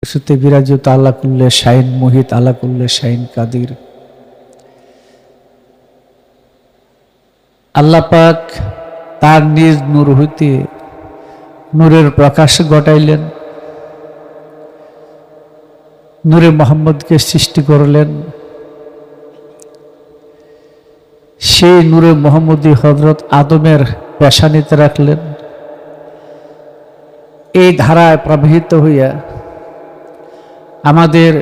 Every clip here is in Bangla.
সুতে বিরাজিত আল্লাহ কুল্লে শাইন মোহিত আল্লাহ কুল্লে শাইন কাদির। আল্লাহ পাক তার নিজ নূর হইতে নূরের প্রকাশ ঘটাইলেন, নূরে মোহাম্মদকে সৃষ্টি করলেন। সেই নূরে মোহাম্মদী হযরত আদমের পেশানিতে রাখলেন। এই ধারায় প্রবাহিত হইয়া আমাদের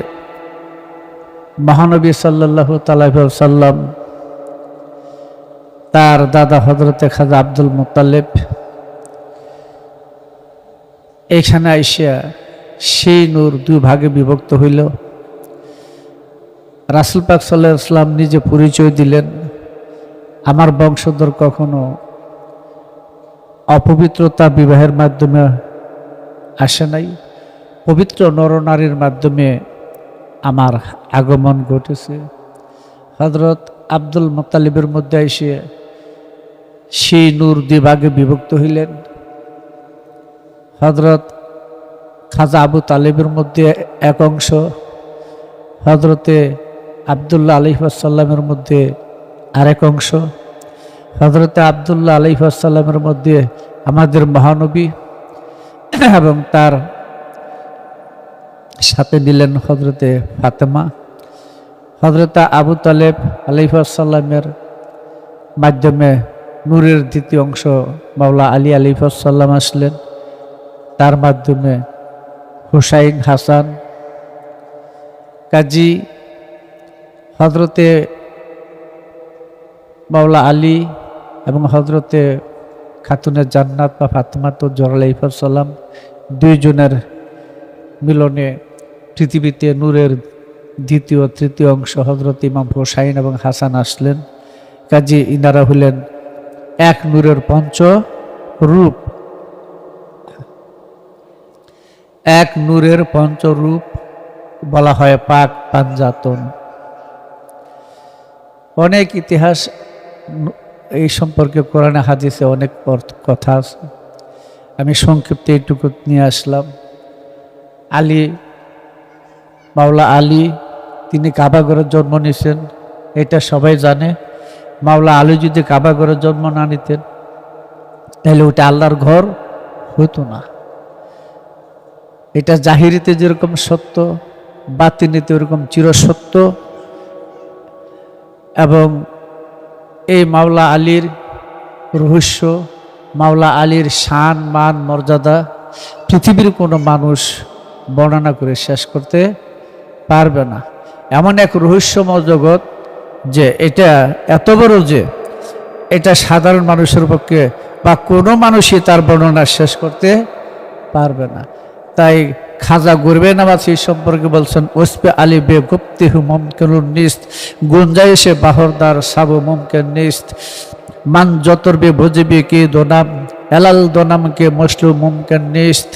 মহানবী সাল্লাল্লাহু তাআলা সাল্লাম তার দাদা হযরতে খাজা আব্দুল মুত্তালিব এখানে আইসা সেই নূর দুই ভাগে বিভক্ত হইল। রাসূল পাক সাল্লাল্লাহু আলাইহি ওয়াসাল্লাম নিজে পরিচয় দিলেন, আমার বংশধর কখনো অপবিত্রতা বিবাহের মাধ্যমে আসে নাই, পবিত্র নরনারীর মাধ্যমে আমার আগমন ঘটেছে। হযরত আব্দুল মুত্তালিবের মধ্যে এসে সেই নূর দুই ভাগে বিভক্ত হইলেন। হযরত খাজা আবু তালেবের মধ্যে এক অংশ, হযরতে আব্দুল্লাহ আলাইহিস সালামের মধ্যে আরেক অংশ। হযরতে আব্দুল্লাহ আলাইহিস সালামের মধ্যে আমাদের মহানবী এবং তার সাথে দিলেন হযরতে ফাতেমা। হযরতে আবু তালেব আলাইহিস সালামের মাধ্যমে নূরের দ্বিতীয় অংশ মাওলা আলী আলাইহিস সালাম আসলেন, তার মাধ্যমে হুসাইন হাসান। কাজী হযরতে মাওলা আলী এবং হযরতে খাতুনে জান্নাত বা ফাতেমাতুজ জোহরা আলাইহিস সালাম দুইজনের মিলনে পৃথিবীতে নূরের দ্বিতীয় তৃতীয় অংশ হযরত ইমাম হুসাইন এবং হাসান আসলেন। কাজী ইনারা হলেন এক নূরের পঞ্চ রূপ, এক নূরের পঞ্চরূপ বলা হয় পাক পাঞ্জাতন। অনেক ইতিহাস এই সম্পর্কে কোরআনে হাদিসে অনেক কথা আছে, আমি সংক্ষিপ্ত এইটুকু নিয়ে আসলাম। আলী, মাওলা আলী তিনি কাবাগরে জন্ম নিয়েছেন, এটা সবাই জানে। মাওলা আলী যদি কাবাগরে জন্ম না নিতেন তাহলে ওটা আল্লাহর ঘর হতো না। এটা জাহিরিতে যেরকম সত্য, বাতিনিতে ওরকম চিরসত্য। এবং এই মাওলা আলীর রহস্য, মাওলা আলীর শান মান মর্যাদা পৃথিবীর কোনো মানুষ বর্ণনা করে শেষ করতে পারবে না। এমন এক রহস্যময় জগৎ যে এটা এত বড় যে এটা সাধারণ মানুষের পক্ষে বা কোনো মানুষই তার বর্ণনা শেষ করতে পারবে না। তাই খাজা গরবে নামাজ এই সম্পর্কে বলছেন, ওসপে আলী বে গুপ্তি হু মুমকিনুন নিস্ত, গুঞ্জাইশে বাহরদার সাবু মুমকিন নিস্ত, মান যতর বে ভজিবে কে দোনাম এলাল দোনাম কে মসলু মুমকিন নিস্ত।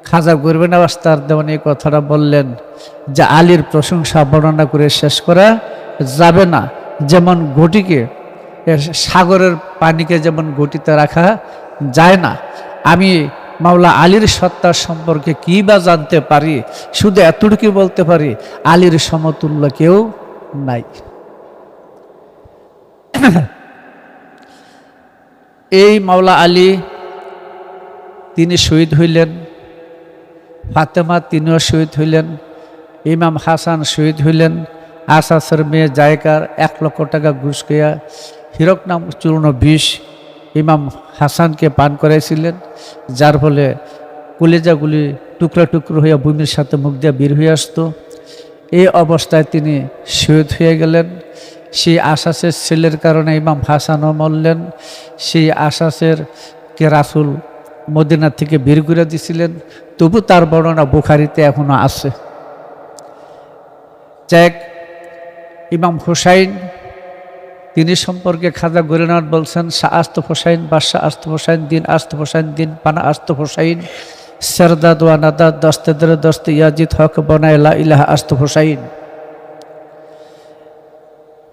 খাজা গরবে নামাজ তার দেওয়ান এই কথাটা বললেন যে আলীর প্রশংসা বর্ণনা করে শেষ করা যাবে না। যেমন ঘটিকে, সাগরের পানিকে যেমন ঘটিতে রাখা যায় না, আমি মাওলা আলীর সত্তা সম্পর্কে কি বা জানতে পারি, শুধু এতটুকু বলতে পারি আলীর সমতুল্য কেউ নাই। এই মাওলা আলী তিনি শহীদ হইলেন, ফাতেমা তিনিও শহীদ হইলেন, ইমাম হাসান শহীদ হইলেন। আসাসের মেয়ে জায়কার 1 লক্ষ টাকা ঘুষ খেয়া হীরক নাম চূর্ণ বিষ ইমাম হাসানকে পান করাইছিলেন, যার ফলে কলিজাগুলি টুকরা টুকরো হইয়া ভূমির সাথে মুখ দিয়ে বের হয়ে আসতো। এই অবস্থায় তিনি শহীদ হয়ে গেলেন। সেই আসাসের ছেলের কারণে ইমাম হাসানও মরলেন। সেই আসাসের কে রাসূল মদিনা থেকে বের করে দিয়েছিলেন, তবু তার বর্ণনা বুখারীতে এখনো আছে। যাক, ইমাম হুসাইন তিনি সম্পর্কে খাজা গরিনাথ বলছেন, শাহ আস্ত হুসাইন, বাদশাহ আস্ত হুসাইন, দিন আস্ত হুসাইন, দিন পানা আস্ত হুসাইন, সেরদাদ ওয়া নাদাদ দস্তে দরে দস্তে ইয়াজিদ হক বনায় লা ইলাহা আস্ত হুসাইন।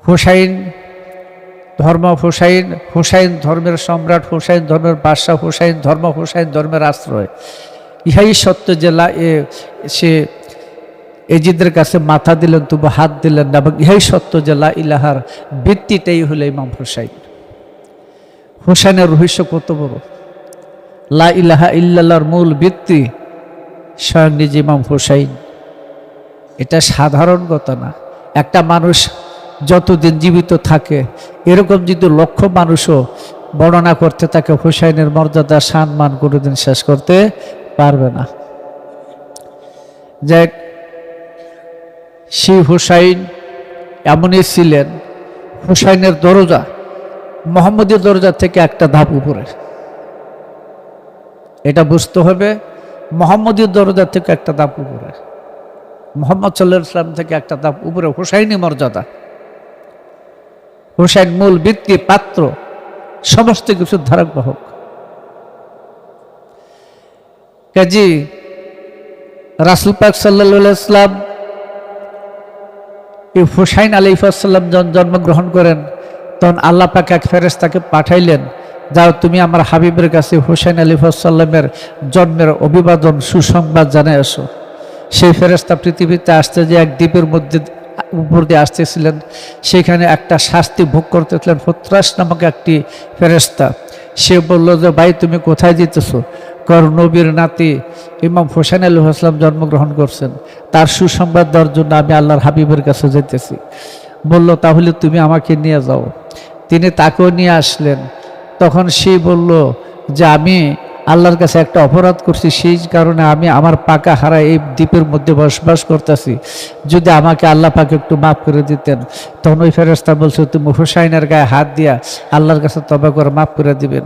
হুসাইন ধর্ম, হুসাইন হুসাইন ধর্মের সম্রাট, হুসাইন ধর্মের বাদশাহ, হুসাইন ধর্ম, হুসাইন ধর্মের আশ্রয়। ইহাই সত্য যে সে এজিদের কাছে মাথা দিলেন তবু হাত দিলেন না, এবং ইহাই সত্য যে লা ইলাহার ভিত্তিটাই হলো ইমাম হুসাইন। হুসাইনের রহস্য কত বড়! লা ইলাহা ইল্লাল্লাহর মূল ভিত্তি স্বয়ং নিজে ইমাম হুসাইন। এটা সাধারণ কথা না। একটা মানুষ যতদিন জীবিত থাকে এরকম যদি লক্ষ মানুষও বর্ণনা করতে থাকে, হুসাইনের মর্যাদা সম্মান কোনোদিন শেষ করতে পারবে না। যে সেই হুসাইন এমনই ছিলেন, হুসাইনের দরজা মুহাম্মদী দরজা থেকে একটা ধাপ উপরে। এটা বুঝতে হবে, মুহাম্মদী দরজা থেকে একটা ধাপ উপরে, মুহাম্মদ সাল্লাল্লাহু আলাইহি ওয়াসাল্লাম থেকে একটা ধাপ উপরে হুসাইনি মর্যাদা। হুসাইন মূল ভিত্তি, পাত্র, সমস্ত কিছুর ধারক বাহক। কাজী রাসূল পাক সাল্লাল্লাহু আলাইহি ওয়াসাল্লাম এই হুসাইন আলাইহিস সালাম যখন জন্মগ্রহণ করেন তখন আল্লাহ পাক এক ফেরেশতাকে পাঠাইলেন, যাও তুমি আমার হাবিবের কাছে হুসাইন আলাইহিস সালামের জন্মের অভিবাদন সুসংবাদ জানায় আসো। সেই ফেরেশতা পৃথিবীতে আসতে যে এক দ্বীপের মধ্যে উপর দিয়ে আসতেছিলেন, সেখানে একটা শাস্তি ভোগ করতেছিলেন ফত্রাস নামক একটি ফেরেশতা। সে বলল যে ভাই তুমি কোথায় যেতেছো? কারণ নবীর নাতি ইমাম হুসাইন আলাইহিস সালাম জন্মগ্রহণ করছেন, তার সুসংবাদ দেওয়ার জন্য আমি আল্লাহর হাবিবের কাছে যেতেছি। বলল তাহলে তুমি আমাকে নিয়ে যাও। তিনি তাকেও নিয়ে আসলেন। তখন সে বলল যে আমি আল্লাহর কাছে একটা অপরাধ করছি, সেই কারণে আমি আমার পাকা হারা এই দ্বীপের মধ্যে বসবাস করতেছি, যদি আমাকে আল্লাহ পাকে একটু মাফ করে দিতেন। তখন ওই ফেরেশতা বলছে তুমি হুসাইনের গায়ে হাত দিয়া আল্লাহর কাছে তওবা করে মাফ করে দিবেন।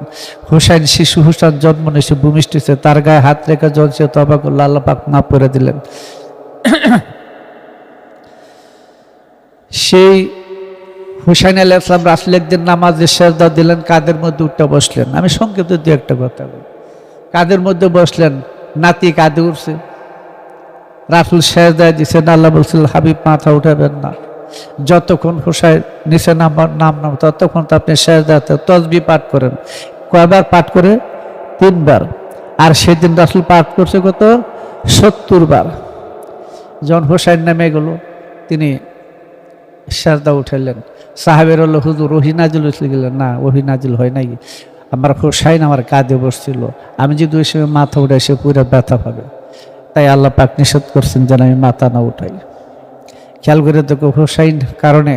হুসাইন শিশু হুসাইন জন্ম নিয়েছে ভূমিষ্ঠিছে, তার গায়ে হাত রেখে যখন সে তওবা করলো আল্লাহ পাক মাফ করে দিলেন। সেই হুসাইন আলাইহিস সালাম রাসূল একদিন নামাজে সেজদা দিলেন, কাদের মধ্যে উঠে বসলেন। আমি সংক্ষেপে দু একটা কথা বলি। কাদের মধ্যে বসলেন, নাতি কাঁধে উঠছে, রাসূল সেজদায় দিচ্ছেন, আল্লাহ বলছিল হাবিব মাথা উঠাবেন না, যতক্ষণ হুসাইন নিচে নাম ততক্ষণ তো আপনি সেজদাতে তাসবিহ পাঠ করেন। কয়বার পাঠ করে? 3 বার। আর সেদিন রাসূল পাঠ করছে কত? 70 বার। যখন হুসাইন নেমে গেল তিনি সেজদা উঠাইলেন। সাহাবের হলো হুজুর ওহী নাজিল হয়েছিল গেলেন, না ওহী নাজিল হয় নাই, আমার হুসাইন আমার কাঁধে বসছিল, আমি যদি ওই সময় মাথা উঠাই সে পুরো ব্যথা পাবে, তাই আল্লাহ পাক নিষেধ করছেন যেন আমি মাথা না উঠাই। খেয়াল করে দেখো, হুসাইন কারণে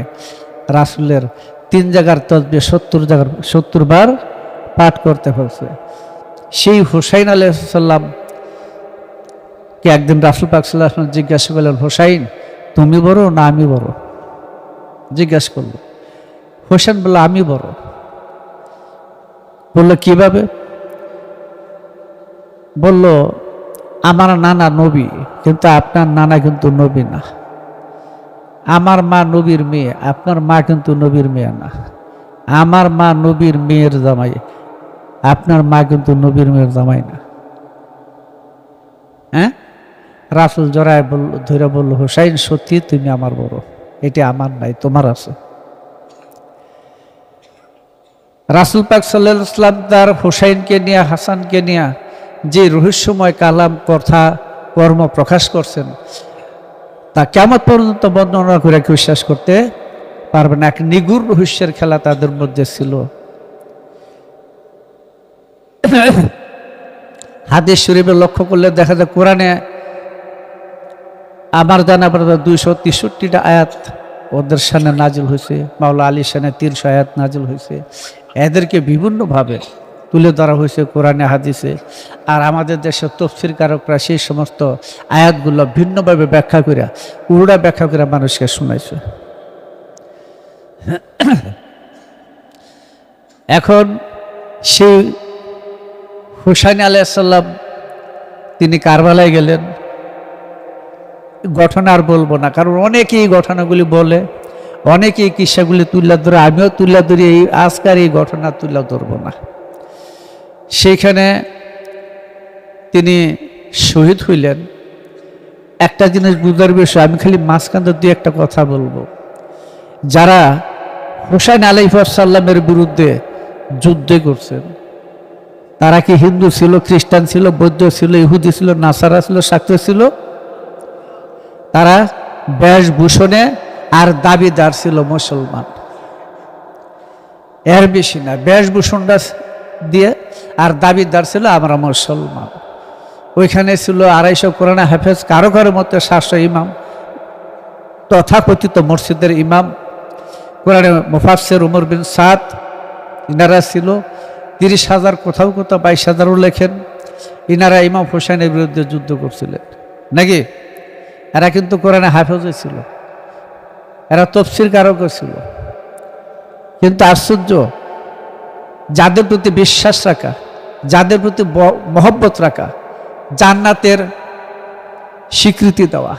রাসূলের 3 জায়গার তাসবিহ 70 বার পাঠ করতে হয়েছে। সেই হুসাইন আলাইহিস সালাম কে একদিন রাসূল পাক সাল্লাল্লাহু আলাইহি ওয়াসাল্লাম জিজ্ঞাসা করলেন, হুসাইন তুমি বড় না আমি বড়? জিজ্ঞাসা করলো। হুসাইন বলল আমি বড়। বললো কিভাবে? বলল আমার নানা নবী, কিন্তু আপনার নানা কিন্তু নবী না। আমার মা নবীর মেয়ে, আপনার মা কিন্তু নবীর মেয়ে না। আমার মা নবীর মেয়ের জামাই, আপনার মা কিন্তু নবীর মেয়ের জামাই না। হ্যাঁ? রাসূল জড়ায় ধরে বলল হুসাইন সত্যি তুমি আমার বড়, এটা আমার নাই, তোমার আছে। রাসূল পাক সাল্লাল্লাহু আলাইহি ওয়াসাল্লাম তার হুসাইনকে নিয়ে হাসানকে নিয়ে যে রহস্যময় কালাম কথা কর্ম প্রকাশ করছেন তা কিয়ামত পর্যন্ত বর্ণনা করে কেউ শেষ করতে পারবে না। এক নিগুড় রহস্যের খেলা তাদের মধ্যে ছিল। হাদিস শরীফে লক্ষ্য করলে দেখা যায় কোরআনে আমার জানা 263টা আয়াত ওদের সামনে নাজিল হয়েছে, মাওলা আলীর সামনে 300 আয়াত নাজিল হয়েছে। এদেরকে বিভিন্নভাবে তুলে ধরা হয়েছে কোরআনে হাদিসে। আর আমাদের দেশের তাফসীরকারকরা সেই সমস্ত আয়াতগুলো ভিন্নভাবে ব্যাখ্যা করে উল্টা ব্যাখ্যা করে মানুষকে শোনাইছে। এখন সেই হুসাইন আলাইহিস সালাম তিনি কারবালায় গেলেন। ঘটনা আর বলবো না, কারণ অনেকেই ঘটনাগুলি বলে, অনেকেই কিস্সাগুলি তুলে ধরে, আমিও তুলে ধরি। এই আজকার এই ঘটনা তুলে ধরবো না। সেইখানে তিনি শহীদ হইলেন। একটা জিনিস বুঝার বিষয়, আমি খালি মাঝখানে দুই একটা কথা বলবো। যারা হুসাইন আলাইহিস সালামের বিরুদ্ধে যুদ্ধ করছেন তারা কি হিন্দু ছিল, খ্রিস্টান ছিল, বৌদ্ধ ছিল, ইহুদি ছিল, নাসারা ছিল, শাক্ত ছিল? তারা বেশভূষণে আর দাবিদার ছিল মুসলমান, এর বেশি না। বেশভূষণটা দিয়ে আর দাবিদার ছিল আমরা মুসলমান। ওইখানে ছিল 250 কোরআনে হাফেজ, কারো কারো মধ্যে 700 ইমাম, তথাকথিত মসজিদের ইমাম, কোরআনে মুফাসসির উমর বিন সাদ, ইনারা ছিল। 30,000, কোথাও কোথাও 22,000ও লেখেন। ইনারা ইমাম হোসেনের বিরুদ্ধে যুদ্ধ করছিলেন নাকি? এরা কিন্তু কোরআনে হাফেজও ছিল, এরা তফসির কারকও ছিল। কিন্তু আশ্চর্য, যাদের প্রতি বিশ্বাস রাখা, যাদের প্রতি মহব্বত রাখা, জান্নাতের স্বীকৃতি দেওয়া,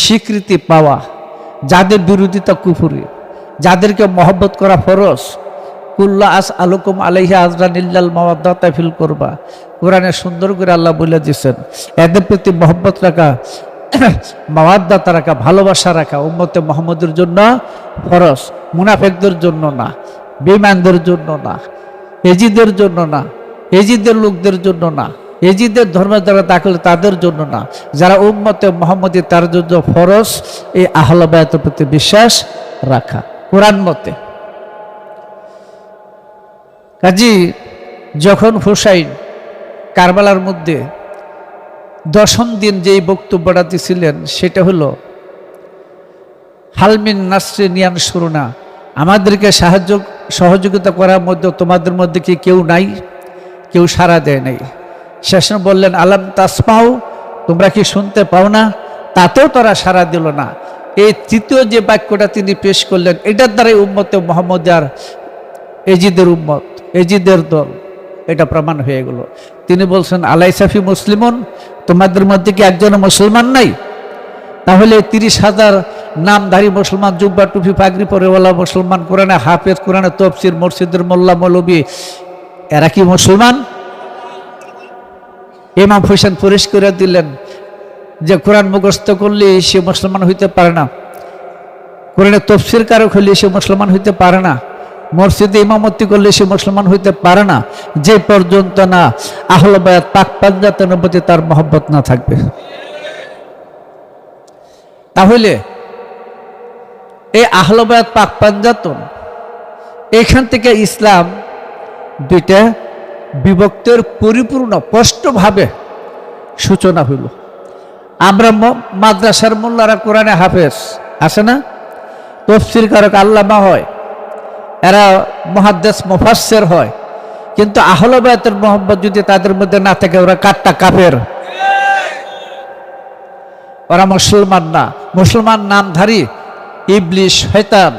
স্বীকৃতি পাওয়া, যাদের বিরোধিতা কুফরি, যাদেরকে মহব্বত করা ফরজ। কুল্লা আস আলুকুম আলাইহি আজরান ইল্লাল মাওয়াদ্দাতা ফিল কুরবা, কোরআনে সুন্দর করে আল্লাহ বলে দিয়েছেন, এদের প্রতি মহব্বত রাখা, মাওয়াদ্দাতা রাখা, ভালোবাসা রাখা উম্মতে মুহাম্মদের জন্য ফরজ, মুনাফিকদের জন্য না, বেঈমানদের জন্য না, এজিদের জন্য না, এজিদের লোকদের জন্য না, এজিদের ধর্মের দ্বারা দাখল তাদের জন্য না, যারা উম্মতে মুহাম্মদী তার জন্য ফরজ এই আহলে বায়াতের প্রতি বিশ্বাস রাখা কোরআন মতে। কাজী যখন হুসাইন কারবালার মধ্যে 10ম দিন যেই বক্তব্যটা দিয়েছিলেন সেটা হলো হালমিন নাসরিনিয়ান সুরনা, আমাদেরকে সহযোগিতা করার মধ্যে তোমাদের মধ্যে কি কেউ নাই? কেউ সাড়া দেয় নাই। শেষে বললেন আলাম তাসমাউ, তোমরা কি শুনতে পাও না? তাতেও তারা সাড়া দিল না। এই তৃতীয় যে বাক্যটা তিনি পেশ করলেন, এটার দ্বারাই উম্মতে মুহাম্মদিয়ার এজিদের উম্মত, এজিদের দল, এটা প্রমাণ হয়ে গেল। তিনি বলছেন আলাইসাফি মুসলিমুন, তোমাদের মধ্যে কি একজন মুসলমান নাই? তাহলে 30,000 নামধারী মুসলমান, জুব্বা টুপি পাগড়ি পরেওয়ালা মুসলমান, কোরআনে হাফেজ, কোরআনে তফসির, মসজিদের মোল্লা মৌলবী, এরা কি মুসলমান? ইমাম হোসেন পরিষ্কার করে দিলেন যে কোরআন মুখস্থ করলে সে মুসলমান হইতে পারে না, কোরআনে তফসির কারক হলে সে মুসলমান হইতে পারে না, মসজিদে ইমামতি করলে সে মুসলমান হইতে পারে না, যে পর্যন্ত না আহলে বায়াত পাক পাঞ্জাতের প্রতি তার মহব্বত না থাকবে। তাহলে এই আহলে বায়াত পাক পাঞ্জাতন, এখান থেকে ইসলাম দুইটা বিভক্তের পরিপূর্ণ স্পষ্টভাবে সূচনা হইল। আমরা মাদ্রাসার মোল্লারা কোরআনে হাফেজ আছে না, তফসির কারক আল্লামা হয়, এরা মুহাদ্দিস মুফাসসির হয়, কিন্তু আহলে বায়াতের মহব্বত যদি তাদের মধ্যে না থাকে, ওরা কাট্টা কাফের, ওরা মুসলমান না। মুসলমান নামধারী ইবলিস, শয়তান,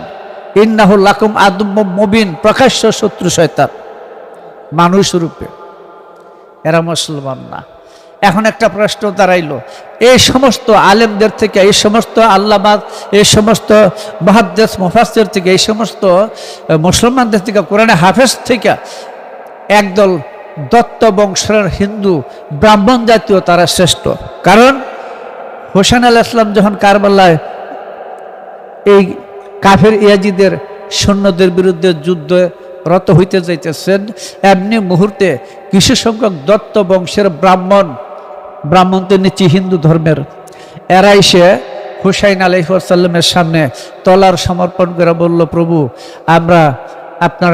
ইন্নাহু লাকুম আদুম্মুম মুবিন, প্রকাশ্য শত্রু শয়তান মানুষ রূপে, এরা মুসলমান না। এখন একটা প্রশ্ন দাঁড়াইল, এই সমস্ত আলেমদের থেকে, এই সমস্ত আল্লামা, এই সমস্ত মুহাদ্দিস মুফাসসির থেকে, এই সমস্ত মুসলমানদের থেকে, কোরআনে হাফেজ থেকে একদল দত্ত বংশের হিন্দু ব্রাহ্মণ জাতীয় তারা শ্রেষ্ঠ। কারণ হোসেন আলাইহিস সালাম যখন কারবালায় এই কাফের ইয়াজিদের সৈন্যদের বিরুদ্ধে যুদ্ধ রত হইতে যাইতেছেন, এমনি মুহূর্তে কিছু সংখ্যক দত্ত বংশের ব্রাহ্মণ তো নিচে হিন্দু ধর্মের, এরা এসে হুসাইন আলাইহিস সালামের সামনে তলার সমর্পণ করে বলল, প্রভু আমরা আপনার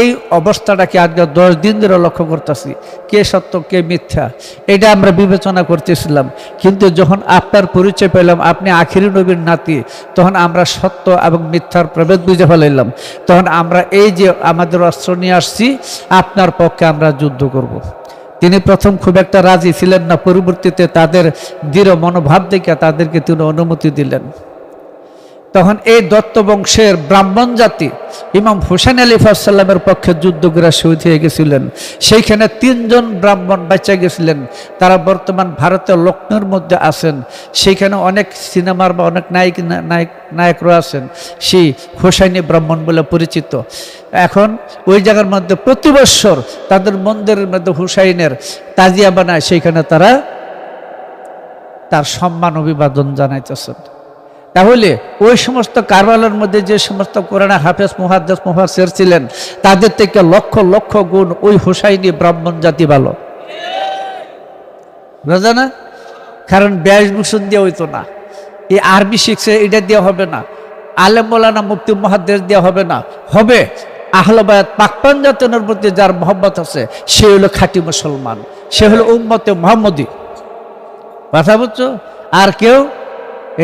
এই অবস্থাটাকে আজকে 10 দিন ধরে লক্ষ্য করতেছি, কে সত্য কে মিথ্যা এটা আমরা বিবেচনা করতেছিলাম, কিন্তু যখন আপনার পরিচয় পেলাম আপনি আখিরি নবীর নাতি, তখন আমরা সত্য এবং মিথ্যার প্রভেদ বুঝে ফেলাইলাম। তখন আমরা এই যে আমাদের অস্ত্র নিয়ে আসছি, আপনার পক্ষে আমরা যুদ্ধ করব। তিনি প্রথম খুব একটা রাজি ছিলেন না, পরবর্তীতে তাদের দৃঢ় মনোভাব দেখে তাদেরকে তিনি অনুমতি দিলেন। তখন এই দত্ত বংশের ব্রাহ্মণ জাতি ইমাম হোসেন আলাইহিস সালামের পক্ষে যুদ্ধ করে শহীদ হয়ে গেছিলেন। সেইখানে 3 জন ব্রাহ্মণ বাঁচা গেছিলেন, তারা বর্তমান ভারতের লক্ষ্ণৌর মধ্যে আছেন। সেইখানে অনেক সিনেমার বা অনেক নায়করা আছেন, সেই হোসাইনি ব্রাহ্মণ বলে পরিচিত। এখন ওই জায়গার মধ্যে প্রতি বৎসর তাদের মন্দিরের মধ্যে হুসাইনের তাজিয়া বানায়, সেইখানে তারা তার সম্মান অভিবাদন জানাইতেছেন। তাহলে ওই সমস্ত কারবালার মধ্যে যে সমস্ত কোরআন হাফেজ মুহাদ্দিস মুফাসসির ছিলেন তাদের থেকে লক্ষ লক্ষ গুণ ওই হুসাইনি ব্রাহ্মণ জাতি ভালো, বুঝা না? কারণ বেশভূষণ দিয়ে হইতো না, এই আরবি শিখছে এটা দিয়ে হবে না, আলেম মাওলানা মুফতি মুহাদ্দিস দিয়ে হবে না, হবে আহলে বায়াত পাক পাঞ্জাতনের প্রতি যার মহব্বত আছে সে হলো খাঁটি মুসলমান, সে হলো উম্মতে মুহাম্মদী। কথা বুঝছো? আর কেউ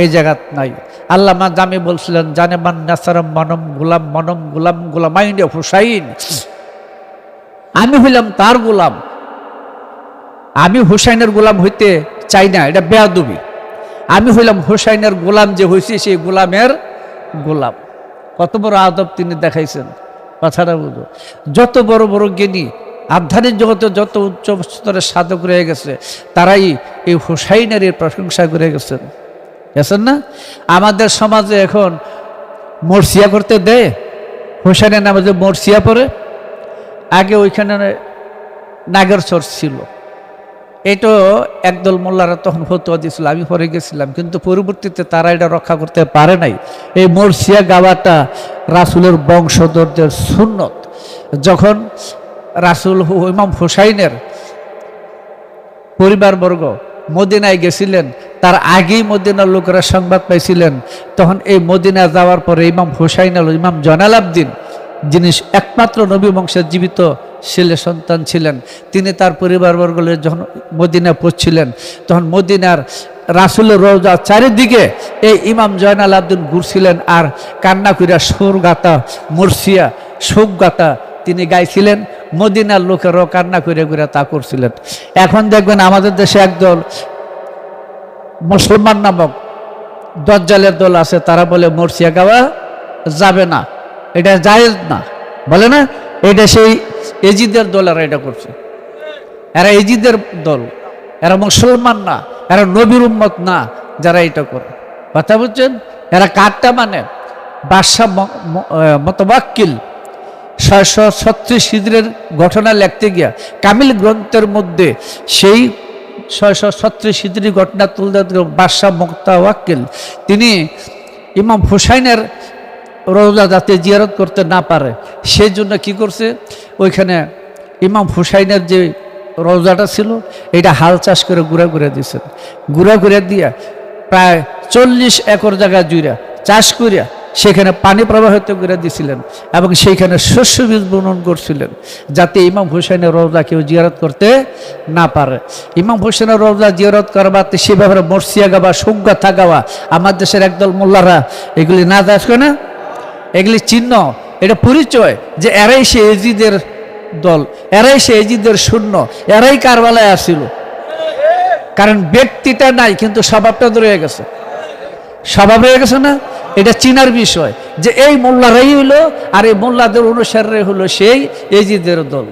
এই জায়গাত নাই। আল্লামা জামি বলছিলেন, জানে মান নাসারাম মনম গুলাম গুলামাইন হুসাইন, আমি হইলাম তার গোলাম, আমি হুসাইনের গোলাম হইতে চাই না, এটা বেয়াদবি। আমি হইলাম হুসাইনের গোলাম, যে হয়েছি সেই গোলামের গোলাম। কত বড় আদব তিনি দেখাইছেন, কথাটা বুঝো। যত বড় বড় জ্ঞানী আধ্যাত্মিক জগতে যত উচ্চ স্তরের সাধক রয়ে গেছে তারাই এই হুসাইনের প্রশংসা করে গেছেন, গেছেন না? আমাদের সমাজে এখন মরসিয়া করতে দেয়, হুসাইনের নামে যে মরসিয়া পড়ে, আগে ওইখানে নাগের চর্চ ছিল, এটা একদল মোল্লারা তখন ফতোয়া দিয়েছিল, আমি পরে গেছিলাম, কিন্তু পরবর্তীতে তারা এটা রক্ষা করতে পারে নাই। এই মরসিয়া গাওয়াটা রাসূলের বংশধরদের সুন্নত। যখন রাসূল ইমাম হুসাইনের পরিবারবর্গ মদিনায় গেছিলেন, তার আগেই মদিনার লোকেরা সংবাদ পাইছিলেন, তখন এই মদিনা যাওয়ার পরে ইমাম হুসাইন আল ইমাম জয়নাল আবদিন, যিনি একমাত্র নবী বংশের জীবিত ছেলে সন্তান ছিলেন, তিনি তার পরিবারবর্গ যখন মদিনা পৌঁছছিলেন, তখন মদিনার রাসূলের রওজা চারিদিকে এই ইমাম জয়নাল আবদিন ঘুরছিলেন আর কান্না করিয়া সুর গাতা মরসিয়া শোক গাতা তিনি গাইছিলেন। মদিনার লোকেরাও কান্না করে করে তা করছিলেন। এখন দেখবেন আমাদের দেশে একদল মুসলমান নামক দজ্জালের দল আছে, তারা বলে মরসিয়া গাওয়া যাবে না, এটা জায়েজ না, বলে না? এটা সেই এজিদের দল, এরা এটা করছে, এরা এজিদের দল, এরা মুসলমান না, এরা নবীর উম্মত না যারা এটা করে। কথা বুঝছেন? এরা কারটা মানে বাদশাহ মুতাওয়াক্কিল 636 হিজরির ঘটনা লিখতে গিয়া কামিল গ্রন্থের মধ্যে সেই 636 হিজরি ঘটনা তুলতে বাদশাহ মুতাওয়াক্কিল তিনি ইমাম হুসাইনের রওজা যাতে জিয়ারত করতে না পারে সেই জন্য কি করছে, ওইখানে ইমাম হুসাইনের যে রওজাটা ছিল এটা হাল চাষ করে গুড়া করে দিয়েছেন। গুড়া করে দিয়া প্রায় 40 একর জায়গা জুড়া চাষ করিয়া সেখানে পানি প্রবাহিত করে দিয়েছিলেন এবং সেইখানে শস্য বীজ বপন করছিলেন, যাতে ইমাম হুসাইনের রওজা কেউ জিয়ারত করতে না পারে। ইমাম হুসাইনের রওজা জিয়ারত করবাতে সে ব্যাপারে মরসিয়া গাওয়া শোক গাথা গাওয়া আমার দেশের একদল মোল্লারা এগুলি না দাস করে না, এগুলি চিহ্ন, এটা পরিচয় যে এরাই সে এজিদের দল, এরাই সে এজিদের শূন্য, এরাই কারবালায় আসছিল। কারণ ব্যক্তিটা নাই কিন্তু স্বভাবটা রয়ে গেছে, স্বভাব রয়ে গেছে না? এটা চিনার বিষয় যে এই মোল্লারাই হইলো আর এই মোল্লাদের অনুসারীরাই হলো সেই এজিদের দল,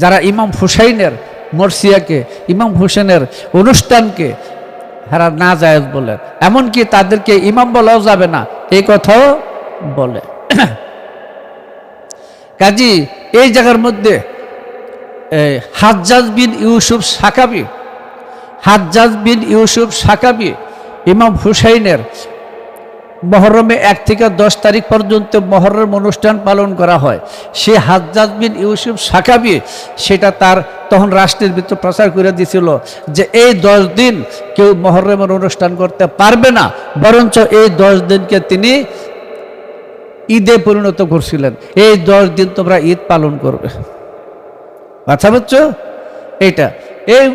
যারা ইমাম হুসাইনের মরসিয়াকে, ইমাম হুসাইনের অনুষ্ঠানকে হারা না জায়েজ বলে, এমনকি তাদেরকে ইমাম বলাও যাবে না এই কথাও বলে। কাজী এই জায়গার মধ্যে হাজ্জাজ বিন ইউসুফ সাকাবি ইমাম হুসাইনের মহরমে 1 থেকে 10 তারিখ পর্যন্ত মহরম অনুষ্ঠান পালন করা হয়। সে হাজ্জাজ বিন ইউসুফ সাকাবি সেটা তার তখন রাষ্ট্রের ভিতর প্রচার করে দিয়েছিল যে এই 10 দিন কেউ মহরমের অনুষ্ঠান করতে পারবে না, বরঞ্চ এই 10 দিনকে তিনি ঈদে পরিণত করছিলেন। এই 10 দিন তোমরা ঈদ পালন করবে। কথা বুঝছো? এইটা এই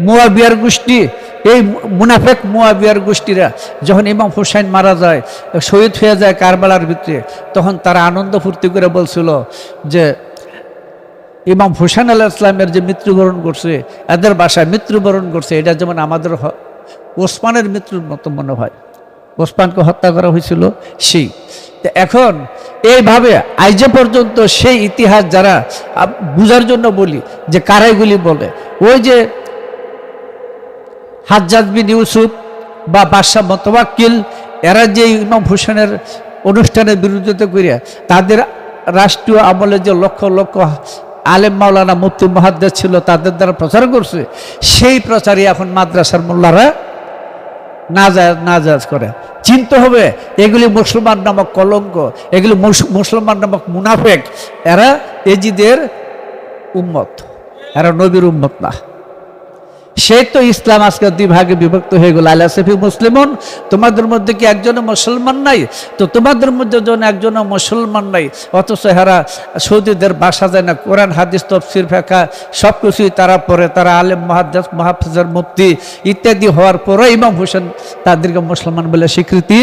মুয়াবিয়ার গোষ্ঠী, এই মুনাফেক মুয়াবিয়ার গোষ্ঠীরা যখন ইমাম হুসাইন মারা যায়, শহীদ হয়ে যায় কারবালার ভিতরে, তখন তারা আনন্দ ফুর্তি করে বলছিল যে ইমাম হুসাইন আলাইহিস সালামের যে মৃত্যুবরণ করছে, এদের বাসায় মৃত্যুবরণ করছে, এটা যেমন আমাদের ওসমানের মৃত্যুর মতো মনে হয়, ওসমানকে হত্যা করা হয়েছিল সেই। এখন এইভাবে আজ পর্যন্ত সেই ইতিহাস যারা বুঝার জন্য বলি যে কারাইগুলি বলে, ওই যে হাজ্জাজ বিন ইউসুফ বা বাদশাহ মুতাওয়াক্কিল এরা যে ইমাম হুসাইনের অনুষ্ঠানের বিরোধিতা করিয়া তাদের রাষ্ট্রীয় আমলে যে লক্ষ লক্ষ আলেম মাওলানা মুফতি মুহাদ্দিস ছিল তাদের দ্বারা প্রচার করছে, সেই প্রচারই এখন মাদ্রাসার মোল্লারা নাজায়েজ করে। চিনতে হবে এগুলি মুসলমান নামক কলঙ্ক, এগুলি মুসলমান নামক মুনাফেক। এরা এজিদের উম্মত, এরা নবীর উম্মত না। সেই তো ইসলাম আজকে দুই ভাগে বিভক্ত হয়ে গেল। আলা সাফি মুসলিমুন, তোমাদের মধ্যে কি একজনও মুসলমান নাই? তো তোমাদের মধ্যে যখন একজনও মুসলমান নাই, অথচ এরা সৌদিদের বাসা যায় না, কোরআন হাদিস তফসির ফিকহ সব কিছুই তারা পড়ে, তারা আলেম মুহাদ্দিস মুহাফিজের মুফতি ইত্যাদি হওয়ার পরও ইমাম হোসেন তাদেরকে মুসলমান বলে স্বীকৃতি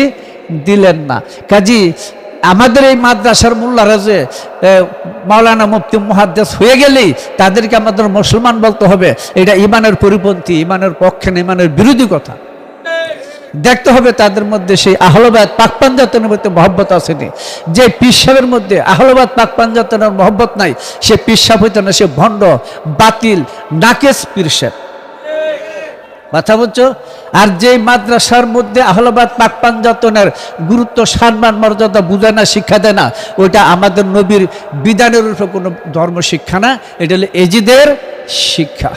দিলেন না। কাজী আমাদের এই মাদ্রাসার মোল্লারা যে মাওলানা মুফতি মুহাদ্দিস হয়ে গেলেই তাদেরকে আমাদের মুসলমান বলতে হবে, এটা ইমানের পরিপন্থী, ইমানের পক্ষে না, ইমানের বিরোধী কথা। দেখতে হবে তাদের মধ্যে সেই আহলবাদ পাক পাঞ্জাতনের মধ্যে মহব্বত আসেনি। যে পীর সাহেবের মধ্যে আহলবাদ পাক পাঞ্জাতনের মহব্বত নাই, সে পীর সাহেব হইতে না, সে ভণ্ড, বাতিল, নাকেস পীর সাহেব। কথা বলছো? আর যে মাদ্রাসার মধ্যে আহলবাদ পাক পাঞ্জাতনের গুরুত্ব, সম্মান, মর্যাদা বুঝায় না, শিক্ষা দেয় না, ওইটা আমাদের নবীর বিধানের উপর কোনো ধর্ম শিক্ষা না, এটা হলো এজিদের শিক্ষা।